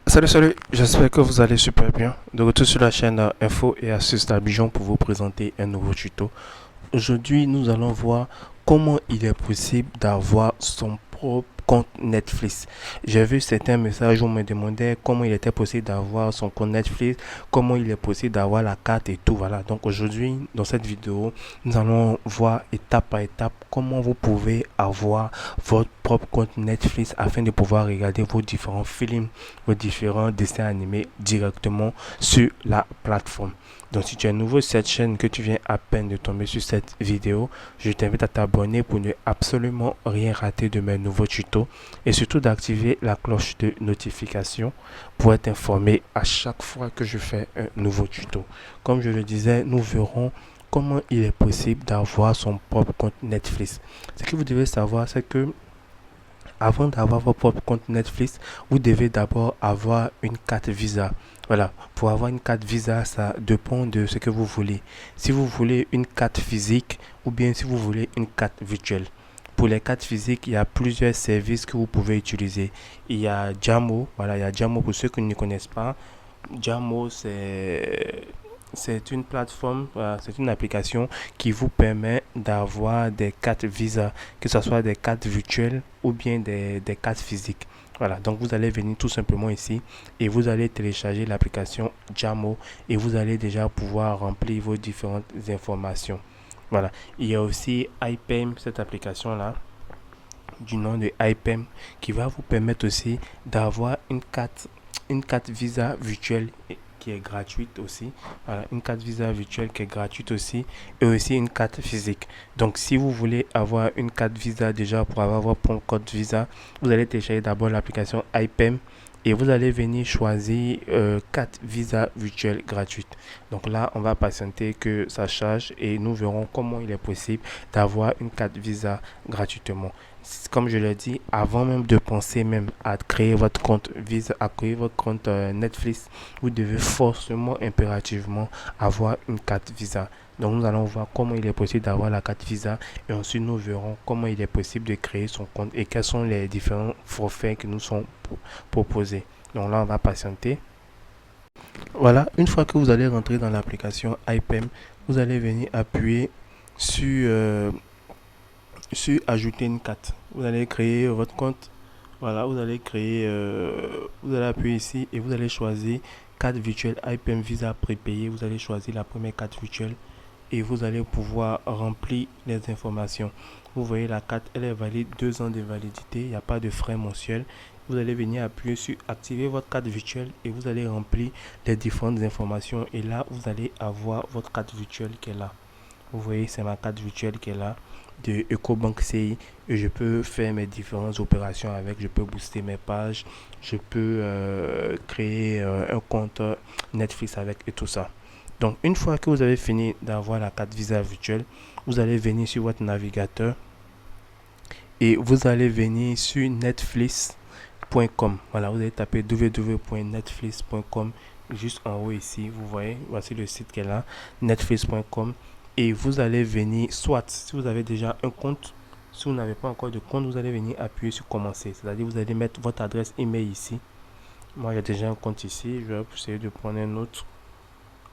Salut, j'espère que vous allez super bien. De retour sur la chaîne Info et Astuces d'Abidjan pour vous présenter un nouveau tuto. Aujourd'hui, nous allons voir comment il est possible d'avoir son propre compte Netflix. J'ai vu certains messages où on me demandait comment il était possible d'avoir son compte Netflix, comment il est possible d'avoir la carte et tout. Voilà. Donc aujourd'hui, dans cette vidéo, nous allons voir étape par étape comment vous pouvez avoir votre propre compte Netflix afin de pouvoir regarder vos différents films, vos différents dessins animés directement sur la plateforme. Donc si tu es nouveau sur cette chaîne, que tu viens à peine de tomber sur cette vidéo, je t'invite à t'abonner pour ne absolument rien rater de mes nouveaux tutos et surtout d'activer la cloche de notification pour être informé à chaque fois que je fais un nouveau tuto. Comme je le disais, nous verrons comment il est possible d'avoir son propre compte Netflix. Ce que vous devez savoir, c'est que avant d'avoir votre propre compte Netflix, vous devez d'abord avoir une carte Visa. Voilà, pour avoir une carte Visa, ça dépend de ce que vous voulez. Si vous voulez une carte physique ou bien si vous voulez une carte virtuelle. Pour les cartes physiques, il y a plusieurs services que vous pouvez utiliser. Il y a Jamo, voilà, il y a Jamo pour ceux qui ne connaissent pas. Jamo, c'est une plateforme, c'est une application qui vous permet d'avoir des cartes Visa, que ce soit des cartes virtuelles ou bien des cartes physiques. Voilà, donc vous allez venir tout simplement ici et vous allez télécharger l'application Jamo et vous allez déjà pouvoir remplir vos différentes informations. Voilà, il y a aussi iPayme, cette application-là, du nom de iPayme, qui va vous permettre aussi d'avoir une carte Visa virtuelle qui est gratuite aussi. Voilà, une carte Visa virtuelle qui est gratuite aussi et aussi une carte physique. Donc si vous voulez avoir une carte Visa déjà pour avoir votre code Visa, vous allez télécharger d'abord l'application iPayme et vous allez venir choisir carte Visa virtuelle gratuite. Donc là, on va patienter que ça charge et nous verrons comment il est possible d'avoir une carte Visa gratuitement. Comme je l'ai dit, avant même de penser même à créer votre compte Visa, à créer votre compte Netflix, vous devez forcément, impérativement avoir une carte Visa. Donc nous allons voir comment il est possible d'avoir la carte Visa et ensuite nous verrons comment il est possible de créer son compte et quels sont les différents forfaits qui nous sont proposés. Donc là, on va patienter. Voilà, une fois que vous allez rentrer dans l'application iPayme, vous allez venir appuyer sur ajouter une carte. Vous allez créer votre compte. Voilà, vous allez appuyer ici et vous allez choisir carte virtuelle iPayme Visa prépayé. Vous allez choisir la première carte virtuelle et vous allez pouvoir remplir les informations. Vous voyez la carte, elle est valide 2 ans de validité, il n'y a pas de frais mensuels. Vous allez venir appuyer sur activer votre carte virtuelle et vous allez remplir les différentes informations et là vous allez avoir votre carte virtuelle qui est là. Vous voyez, c'est ma carte virtuelle qui est là de EcoBank CI et je peux faire mes différentes opérations avec. Je peux booster mes pages, je peux créer un compte Netflix avec et tout ça. Donc, une fois que vous avez fini d'avoir la carte Visa virtuelle, vous allez venir sur votre navigateur et vous allez venir sur netflix.com. Voilà, vous allez taper www.netflix.com juste en haut ici. Vous voyez, voici le site qui est là, netflix.com. Et vous allez venir, soit si vous avez déjà un compte, si vous n'avez pas encore de compte, vous allez venir appuyer sur commencer. C'est-à-dire vous allez mettre votre adresse email ici. Moi, j'ai déjà un compte ici. Je vais essayer de prendre un autre.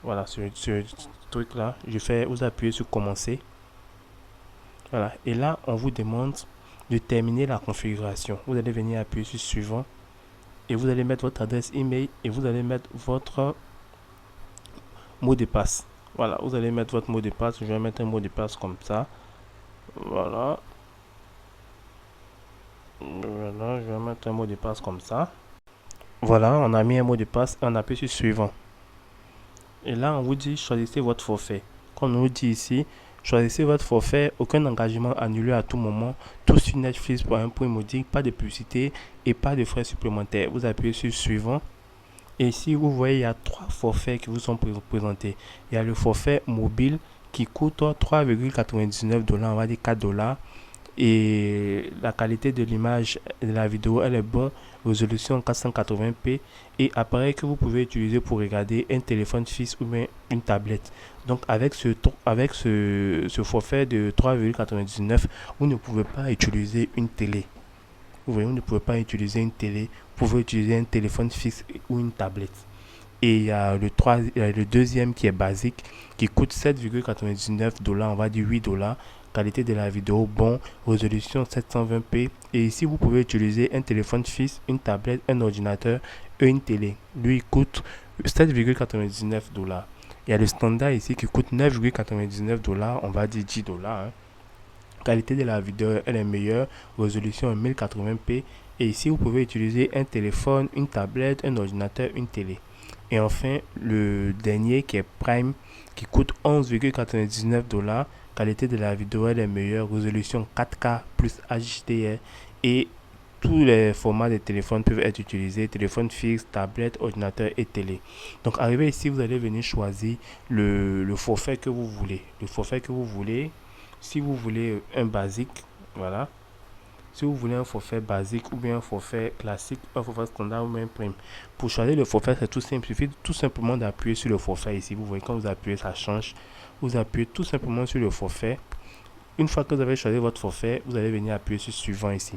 Voilà, ce truc-là. Vous appuyez sur commencer. Voilà. Et là, on vous demande de terminer la configuration. Vous allez venir appuyer sur suivant. Et vous allez mettre votre adresse email et vous allez mettre votre mot de passe. Voilà, vous allez mettre votre mot de passe. Je vais mettre un mot de passe comme ça. Voilà. Voilà, je vais mettre un mot de passe comme ça. Voilà, on a mis un mot de passe et on appuie sur suivant. Et là, on vous dit choisissez votre forfait. Comme on nous dit ici, choisissez votre forfait, aucun engagement annulé à tout moment, tout sur Netflix pour un prix modique, pas de publicité et pas de frais supplémentaires. Vous appuyez sur suivant. Et ici, vous voyez, il y a 3 forfaits qui vous sont présentés. Il y a le forfait mobile qui coûte 3,99 $, on va dire 4 $. Et la qualité de l'image de la vidéo, elle est bonne, résolution 480p et appareil que vous pouvez utiliser pour regarder un téléphone fixe ou bien une tablette. Donc avec ce forfait de 3,99, vous ne pouvez pas utiliser une télé. Vous voyez, vous ne pouvez pas utiliser une télé pouvez utiliser un téléphone fixe ou une tablette. Et il y a le deuxième qui est basique, qui coûte 7,99 $, on va dire 8 $. Qualité de la vidéo, bon, résolution 720p. Et ici, vous pouvez utiliser un téléphone fixe, une tablette, un ordinateur et une télé. Lui, il coûte 7,99 $. Il y a le standard ici qui coûte 9,99 $, on va dire 10 $. Qualité de la vidéo, elle est meilleure, résolution 1080p. Et ici, vous pouvez utiliser un téléphone, une tablette, un ordinateur, une télé. Et enfin, le dernier qui est Prime, qui coûte 11,99 $. Qualité de la vidéo, elle est meilleure, résolution 4K plus HDR. Et tous les formats de téléphone peuvent être utilisés, téléphone fixe, tablette, ordinateur et télé. Donc, arrivé ici, vous allez venir choisir le forfait que vous voulez. Le forfait que vous voulez, si vous voulez un basique, voilà. Si vous voulez un forfait basique ou bien un forfait classique, un forfait standard ou bien prime. Pour choisir le forfait, c'est tout simple. Il suffit tout simplement d'appuyer sur le forfait ici. Vous voyez, quand vous appuyez, ça change. Vous appuyez tout simplement sur le forfait. Une fois que vous avez choisi votre forfait, vous allez venir appuyer sur suivant ici.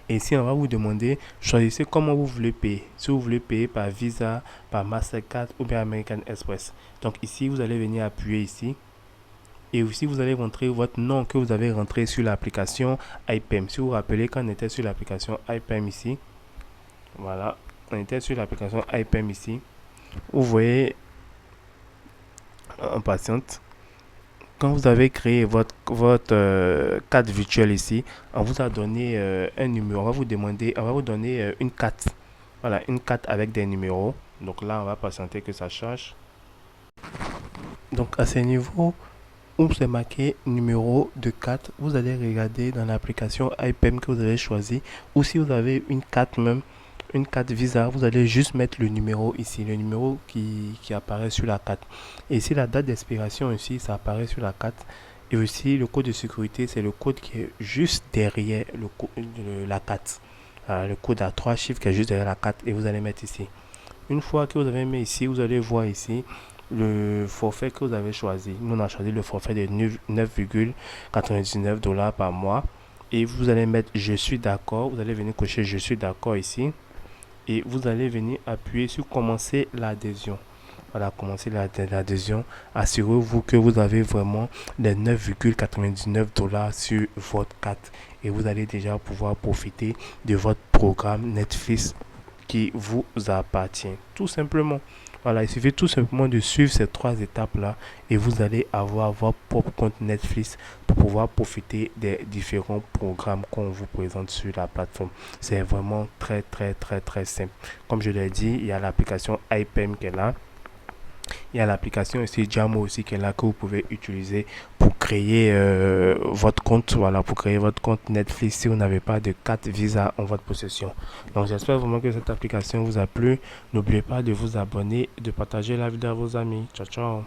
Et ici, on va vous demander, choisissez comment vous voulez payer. Si vous voulez payer par Visa, par Mastercard ou bien American Express. Donc ici, vous allez venir appuyer ici. Et aussi, vous allez rentrer votre nom que vous avez rentré sur l'application iPayme. Si vous vous rappelez, quand on était sur l'application iPayme ici, voilà, on était sur l'application iPayme ici. Vous voyez, en patiente, quand vous avez créé votre carte virtuelle ici, on vous a donné un numéro. On va vous demander, on va vous donner une carte. Voilà, une carte avec des numéros. Donc là, on va patienter que ça change. Donc à ce niveau, où c'est marqué numéro de carte, vous allez regarder dans l'application iPayme que vous avez choisi, ou si vous avez une carte même, une carte Visa, vous allez juste mettre le numéro ici, le numéro qui apparaît sur la carte. Et ici, la date d'expiration aussi, ça apparaît sur la carte. Et aussi, le code de sécurité, c'est le code qui est juste derrière la carte. Voilà, le code à 3 chiffres qui est juste derrière la carte et vous allez mettre ici. Une fois que vous avez mis ici, vous allez voir ici le forfait que vous avez choisi. Nous, on a choisi le forfait de 9,99 $ par mois. Et vous allez mettre je suis d'accord. Vous allez venir cocher je suis d'accord ici. Et vous allez venir appuyer sur commencer l'adhésion. Voilà, commencer l'adhésion. Assurez-vous que vous avez vraiment les 9,99 $ sur votre carte. Et vous allez déjà pouvoir profiter de votre programme Netflix qui vous appartient. Tout simplement. Voilà, il suffit tout simplement de suivre ces 3 étapes-là et vous allez avoir votre propre compte Netflix pour pouvoir profiter des différents programmes qu'on vous présente sur la plateforme. C'est vraiment très, très, très, très simple. Comme je l'ai dit, il y a l'application iPayme qui est là. Il y a l'application aussi Jamo aussi qui est là que vous pouvez utiliser pour créer votre compte. Voilà, pour créer votre compte Netflix si vous n'avez pas de carte Visa en votre possession. Donc j'espère vraiment que cette application vous a plu. N'oubliez pas de vous abonner, de partager la vidéo à vos amis. Ciao, ciao.